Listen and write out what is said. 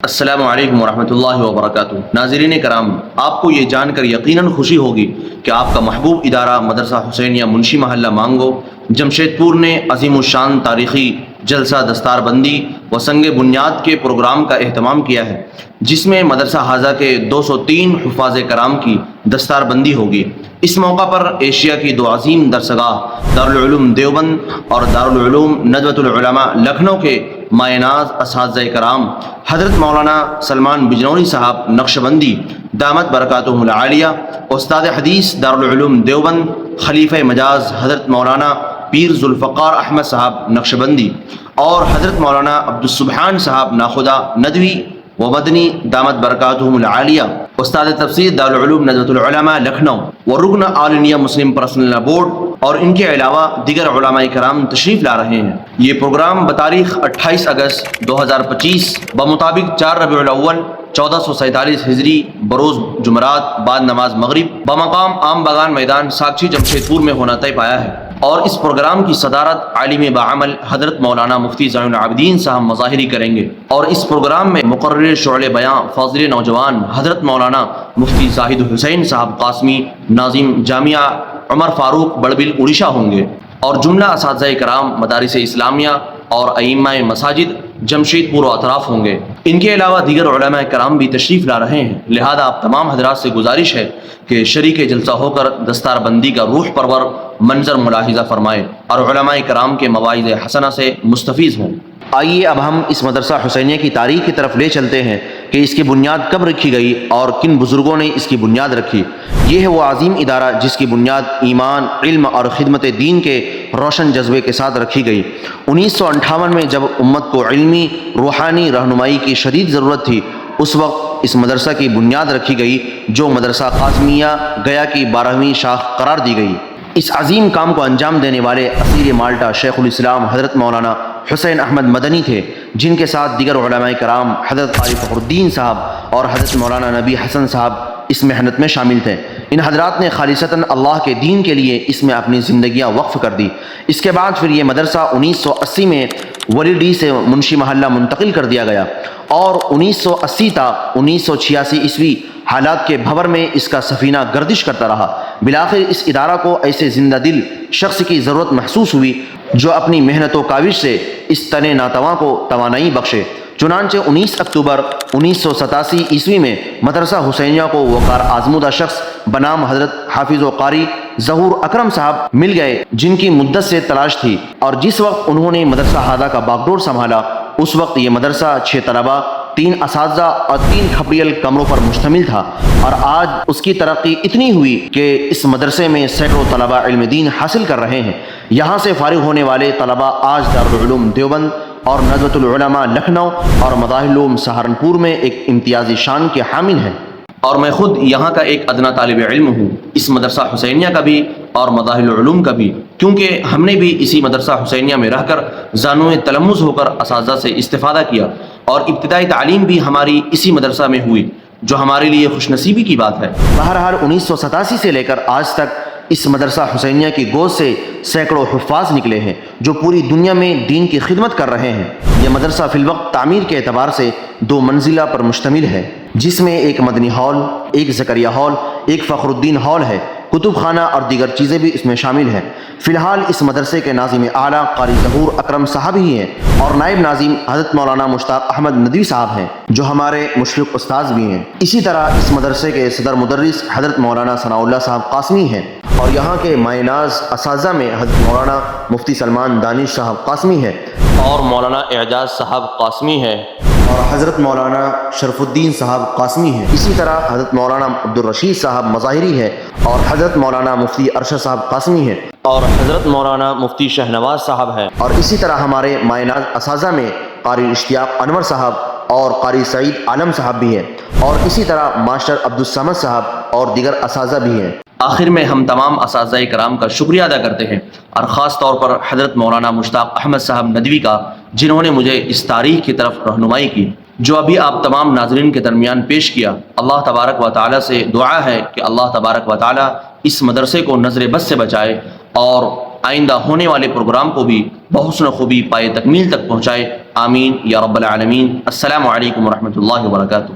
السلام علیکم ورحمۃ اللہ وبرکاتہ۔ ناظرین کرام، آپ کو یہ جان کر یقیناً خوشی ہوگی کہ آپ کا محبوب ادارہ مدرسہ حسینیہ منشی محلہ مانگو جمشید پور نے عظیم الشان تاریخی جلسہ دستار بندی و سنگ بنیاد کے پروگرام کا اہتمام کیا ہے، جس میں مدرسہ حاضہ کے 203 حفاظ کرام کی دستار بندی ہوگی۔ اس موقع پر ایشیا کی دو عظیم درسگاہ دارالعلوم دیوبند اور دارالعلوم ندوۃ العلماء لکھنؤ کے مایہ ناز اساتذہ کرام حضرت مولانا سلمان بجنوری صاحب نقشبندی دامت برکاتہم العالیہ، استاد حدیث دارالعلوم دیوبند خلیفہ مجاز حضرت مولانا پیر ذوالفقار احمد صاحب نقشبندی اور حضرت مولانا عبدالسبحان صاحب ناخدا ندوی و مدنی دامت برکاتہم العالیہ، استاد تفسیر دارالعلوم ندوۃ العلماء لکھنؤ و رکن آل انڈیا مسلم پرسنل لا بورڈ اور ان کے علاوہ دیگر علماء کرام تشریف لا رہے ہیں۔ یہ پروگرام بتاریخ 28 اگست 2025 بمطابق 4 ربیع الاول 1447 ہجری بروز جمعرات بعد نماز مغرب بمقام عام بغان میدان ساکچی جمشید پور میں ہونا طے پایا ہے، اور اس پروگرام کی صدارت عالم بعمل حضرت مولانا مفتی زین العابدین صاحب مظاہری کریں گے، اور اس پروگرام میں مقرر شعلہ بیاں فاضل نوجوان حضرت مولانا مفتی زاہد حسین صاحب قاسمی ناظم جامعہ عمر فاروق بڑبل اڑیسہ ہوں گے، اور جملہ اساتذہ کرام مدارس اسلامیہ اور ائمہ مساجد جمشید پور و اطراف ہوں گے۔ ان کے علاوہ دیگر علماء کرام بھی تشریف لا رہے ہیں، لہذا آپ تمام حضرات سے گزارش ہے کہ شریک جلسہ ہو کر دستار بندی کا روح پرور منظر ملاحظہ فرمائیں اور علماء کرام کے مواعظ حسنہ سے مستفیض ہوں۔ آئیے اب ہم اس مدرسہ حسینیہ کی تاریخ کی طرف لے چلتے ہیں کہ اس کی بنیاد کب رکھی گئی اور کن بزرگوں نے اس کی بنیاد رکھی۔ یہ ہے وہ عظیم ادارہ جس کی بنیاد ایمان، علم اور خدمت دین کے روشن جذبے کے ساتھ رکھی گئی۔ 1958 میں جب امت کو علمی روحانی رہنمائی کی شدید ضرورت تھی، اس وقت اس مدرسہ کی بنیاد رکھی گئی، جو مدرسہ قاسمیہ گیا کی 12ویں شاخ قرار دی گئی۔ اس عظیم کام کو انجام دینے والے اسیر مالٹا شیخ الاسلام حضرت مولانا حسین احمد مدنی تھے، جن کے ساتھ دیگر علماء کرام حضرت قاری فخر الدین صاحب اور حضرت مولانا نبی حسن صاحب اس محنت میں شامل تھے۔ ان حضرات نے خالصتاً اللہ کے دین کے لیے اس میں اپنی زندگیاں وقف کر دی۔ اس کے بعد پھر یہ مدرسہ 1980 میں ولی ڈی سے منشی محلہ منتقل کر دیا گیا، اور 1980 تا 1986 عیسوی حالات کے بھور میں اس کا سفینہ گردش کرتا رہا۔ بالآخر اس ادارہ کو ایسے زندہ دل شخص کی ضرورت محسوس ہوئی جو اپنی محنت و کاوش سے اس تن ناتواں کو توانائی بخشے۔ چنانچہ 19 اکتوبر 1987 عیسوی میں مدرسہ حسینیہ کو وقار آزمودہ شخص بنام حضرت حافظ و قاری ظہور اکرم صاحب مل گئے، جن کی مدت سے تلاش تھی، اور جس وقت انہوں نے مدرسہ حاضہ کا باغڈور سنبھالا، اس وقت یہ مدرسہ 6 طلبہ، 3 اساتذہ اور 3 کھپڑیل کمروں پر مشتمل تھا، اور آج اس کی ترقی اتنی ہوئی کہ اس مدرسے میں سینکڑوں طلبہ علم دین حاصل کر رہے ہیں۔ یہاں سے فارغ ہونے والے طلبہ آج دارالعلوم دیوبند اور ندوۃ العلماء لکھنؤ اور مدارالعلوم سہارنپور میں ایک امتیازی شان کے حامل ہیں، اور میں خود یہاں کا ایک ادنا طالب علم ہوں، اس مدرسہ حسینیہ کا بھی اور مدارالعلوم کا بھی، کیونکہ ہم نے بھی اسی مدرسہ حسینیہ میں رہ کر زانو تلمذ ہو کر اساتذہ سے استفادہ کیا، اور ابتدائی تعلیم بھی ہماری اسی مدرسہ میں ہوئی، جو ہمارے لیے خوش نصیبی کی بات ہے۔ بہرحال 1987 سے لے کر آج تک اس مدرسہ حسینیہ کی گود سے سینکڑوں حفاظ نکلے ہیں، جو پوری دنیا میں دین کی خدمت کر رہے ہیں۔ یہ مدرسہ فی الوقت تعمیر کے اعتبار سے 2 منزلہ پر مشتمل ہے، جس میں ایک مدنی ہال، ایک زکریہ ہال، ایک فخر الدین ہال ہے، کتب خانہ اور دیگر چیزیں بھی اس میں شامل ہیں۔ فی الحال اس مدرسے کے ناظم اعلیٰ قاری ظہور اکرم صاحب ہی ہیں، اور نائب ناظم حضرت مولانا مشتاق احمد ندوی صاحب ہیں، جو ہمارے مشفق استاذ بھی ہیں۔ اسی طرح اس مدرسے کے صدر مدرس حضرت مولانا ثناء اللہ صاحب قاسمی ہیں، اور یہاں کے مایہ ناز اساتذہ میں حضرت مولانا مفتی سلمان دانش صاحب قاسمی ہے، اور مولانا اعجاز صاحب قاسمی ہے، اور حضرت مولانا شرف الدین صاحب قاسمی ہیں۔ اسی طرح حضرت مولانا عبدالرشید صاحب مظاہری ہے، اور حضرت مولانا مفتی ارشد صاحب قاسمی ہے، اور حضرت مولانا مفتی شہنواز صاحب ہیں، اور اسی طرح ہمارے مایہ ناز اساتذہ میں قاری اشتیاق انور صاحب اور قاری سعید عالم صاحب بھی ہیں، اور اسی طرح ماسٹر عبدالصمد صاحب اور دیگر اساتذہ بھی ہیں۔ آخر میں ہم تمام اساتذہ کرام کا شکریہ ادا کرتے ہیں، اور خاص طور پر حضرت مولانا مشتاق احمد صاحب ندوی کا، جنہوں نے مجھے اس تاریخ کی طرف رہنمائی کی جو ابھی آپ تمام ناظرین کے درمیان پیش کیا۔ اللہ تبارک و تعالیٰ سے دعا ہے کہ اللہ تبارک و تعالیٰ اس مدرسے کو نظر بد سے بچائے، اور آئندہ ہونے والے پروگرام کو بھی بحسن خوبی پائے تکمیل تک پہنچائے۔ آمین یا رب العالمین۔ السلام علیکم ورحمۃ اللہ وبرکاتہ۔